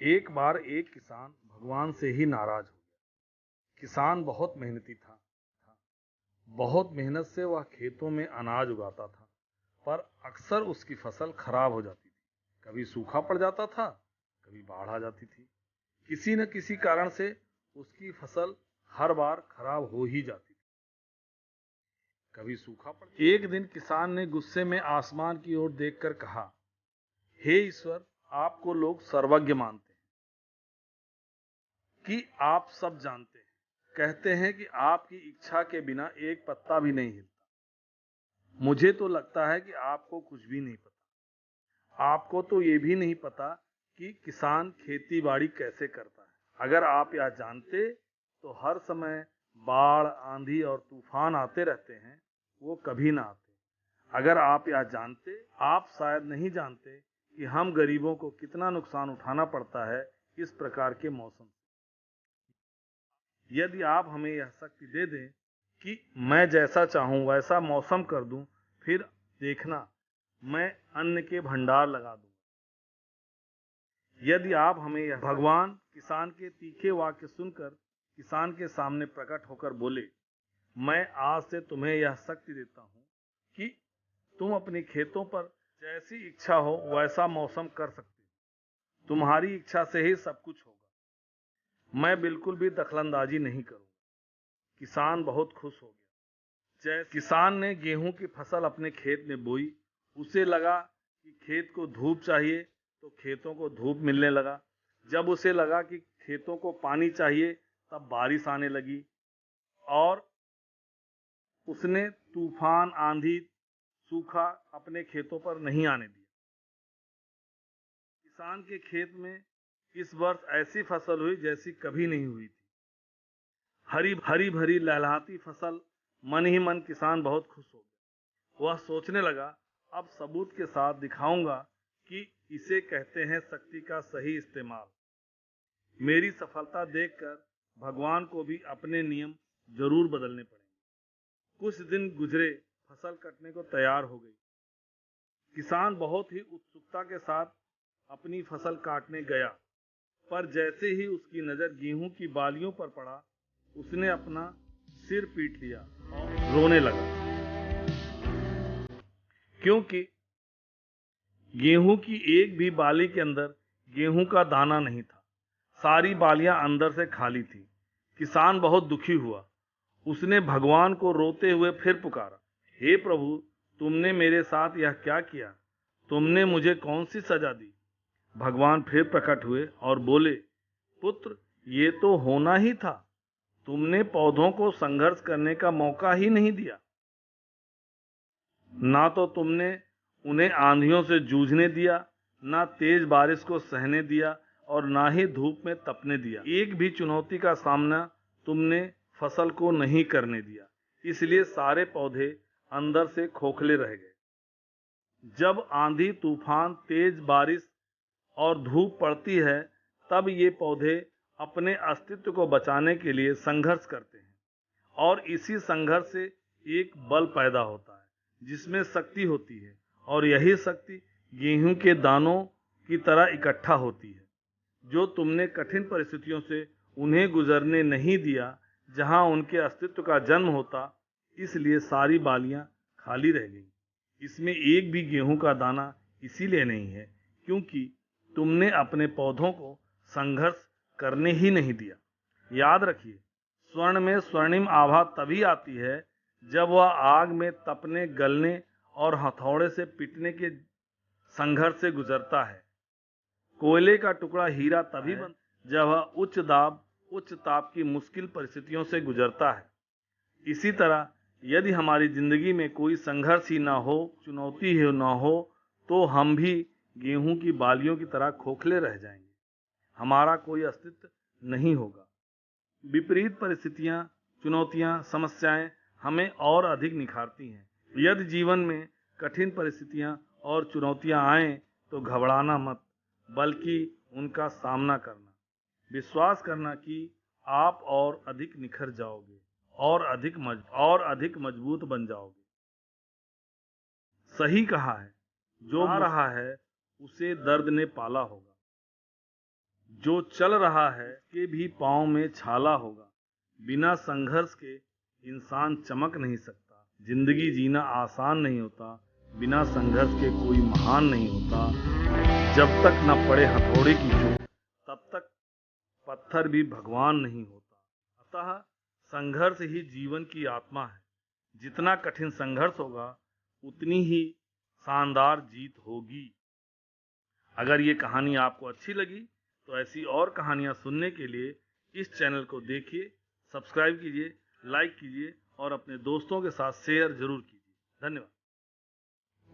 एक बार एक किसान भगवान से ही नाराज हो गया। किसान बहुत मेहनती था। बहुत मेहनत से वह खेतों में अनाज उगाता था, पर अक्सर उसकी फसल खराब हो जाती थी। कभी सूखा पड़ जाता था, कभी बाढ़ आ जाती थी। किसी न किसी कारण से उसकी फसल हर बार खराब हो ही जाती थी। कभी सूखा पड़ एक दिन किसान ने गुस्से में आसमान की ओर देखकर कहा, हे ईश्वर, आपको लोग सर्वज्ञ मानते हैं कि आप सब जानते हैं। कहते हैं कि आपकी इच्छा के बिना एक पत्ता भी नहीं हिलता। मुझे तो लगता है कि आपको कुछ भी नहीं पता। आपको तो ये भी नहीं पता कि किसान खेती बाड़ी कैसे करता है। अगर आप यह जानते तो हर समय बाढ़, आंधी और तूफान आते रहते हैं, वो कभी ना आते। अगर आप यह जानते, आप शायद नहीं जानते कि हम गरीबों को कितना नुकसान उठाना पड़ता है इस प्रकार के मौसम से। यदि आप हमें यह शक्ति दे दें कि मैं जैसा चाहूं वैसा मौसम कर दूं, फिर देखना, मैं अन्न के भंडार लगा दूं। यदि आप हमें यह भगवान किसान के तीखे वाक्य सुनकर किसान के सामने प्रकट होकर बोले, मैं आज से तुम्हें यह शक्ति देता हूं कि तुम अपने खेतों पर जैसी इच्छा हो वैसा मौसम कर सकते हो। तुम्हारी इच्छा से ही सब कुछ होगा। मैं बिल्कुल भी दखलंदाजी नहीं करूंगा। किसान बहुत खुश हो गया। जैसे किसान ने गेहूं की फसल अपने खेत में बोई, उसे लगा कि खेत को धूप चाहिए, तो खेतों को धूप मिलने लगा। जब उसे लगा कि खेतों को पानी चाहिए, तब बारिश आने लगी और उसने तूफान, आंधी, सूखा अपने खेतों पर नहीं आने दिया। किसान के खेत में इस वर्ष ऐसी फसल हुई जैसी कभी नहीं हुई थी। हरी भरी लहलहाती फसल। मन ही मन किसान बहुत खुश हो गया। वह सोचने लगा, अब सबूत के साथ दिखाऊंगा कि इसे कहते हैं शक्ति का सही इस्तेमाल। मेरी सफलता देखकर भगवान को भी अपने नियम जरूर बदलने पड़ेंगे। कुछ दिन गुजरे, फसल कटने को तैयार हो गई। किसान बहुत ही उत्सुकता के साथ अपनी फसल काटने गया, पर जैसे ही उसकी नजर गेहूं की बालियों पर पड़ा, उसने अपना सिर पीट लिया और रोने लगा, क्योंकि गेहूं की एक भी बाली के अंदर गेहूं का दाना नहीं था। सारी बालियां अंदर से खाली थी। किसान बहुत दुखी हुआ। उसने भगवान को रोते हुए फिर पुकारा, हे प्रभु, तुमने मेरे साथ यह क्या किया? तुमने मुझे कौन सी सजा दी? भगवान फिर प्रकट हुए और बोले, पुत्र, ये तो होना ही था। तुमने पौधों को संघर्ष करने का मौका ही नहीं दिया। ना तो तुमने उन्हें आंधियों से जूझने दिया, ना तेज बारिश को सहने दिया और ना ही धूप में तपने दिया। एक भी चुनौती का सामना तुमने फसल को नहीं करने दिया। इसलिए सारे पौधे अंदर से खोखले रह गए। जब आंधी, तूफान, तेज बारिश और धूप पड़ती है, तब ये पौधे अपने अस्तित्व को बचाने के लिए संघर्ष करते हैं और इसी संघर्ष से एक बल पैदा होता है जिसमें शक्ति होती है, और यही शक्ति गेहूं के दानों की तरह इकट्ठा होती है, जो तुमने कठिन परिस्थितियों से उन्हें गुजरने नहीं दिया जहां उनके अस्तित्व का जन्म होता। इसलिए सारी बालियां खाली रह गईं। इसमें एक भी गेहूं का दाना इसीलिए नहीं है क्योंकि तुमने अपने पौधों को संघर्ष करने ही नहीं दिया। याद रखिए, स्वर्ण में स्वर्णिम आभा तभी आती है जब वह आग में तपने, गलने और हथौड़े से पीटने के संघर्ष से गुजरता है। कोयले का टुकड़ा हीरा तभी बनता जब वह उच्च ताप की मुश्किल परिस्थितियों से गुजरता है। इसी तरह यदि हमारी जिंदगी में कोई संघर्ष ही ना हो, चुनौती ही ना हो, तो हम भी गेहूं की बालियों की तरह खोखले रह जाएंगे। हमारा कोई अस्तित्व नहीं होगा। विपरीत परिस्थितियां, चुनौतियां, समस्याएं हमें और अधिक निखारती हैं। यदि जीवन में कठिन परिस्थितियां और चुनौतियां आएं, तो घबराना मत, बल्कि उनका सामना करना। विश्वास करना कि आप और अधिक निखर जाओगे और अधिक मजबूत बन जाओगे। सही कहा है, जो आ रहा है उसे दर्द ने पाला होगा। जो चल रहा है के भी पाँव में छाला होगा। बिना संघर्ष के इंसान चमक नहीं सकता। जिंदगी जीना आसान नहीं होता। बिना संघर्ष के कोई महान नहीं होता। जब तक न पड़े हथौड़े की चोट तब तक पत्थर भी भगवान नहीं होता। अतः संघर्ष ही जीवन की आत्मा है। जितना कठिन संघर्ष होगा उतनी ही शानदार जीत होगी। अगर ये कहानी आपको अच्छी लगी तो ऐसी और कहानियाँ सुनने के लिए इस चैनल को देखिए, सब्सक्राइब कीजिए, लाइक कीजिए और अपने दोस्तों के साथ शेयर जरूर कीजिए। धन्यवाद।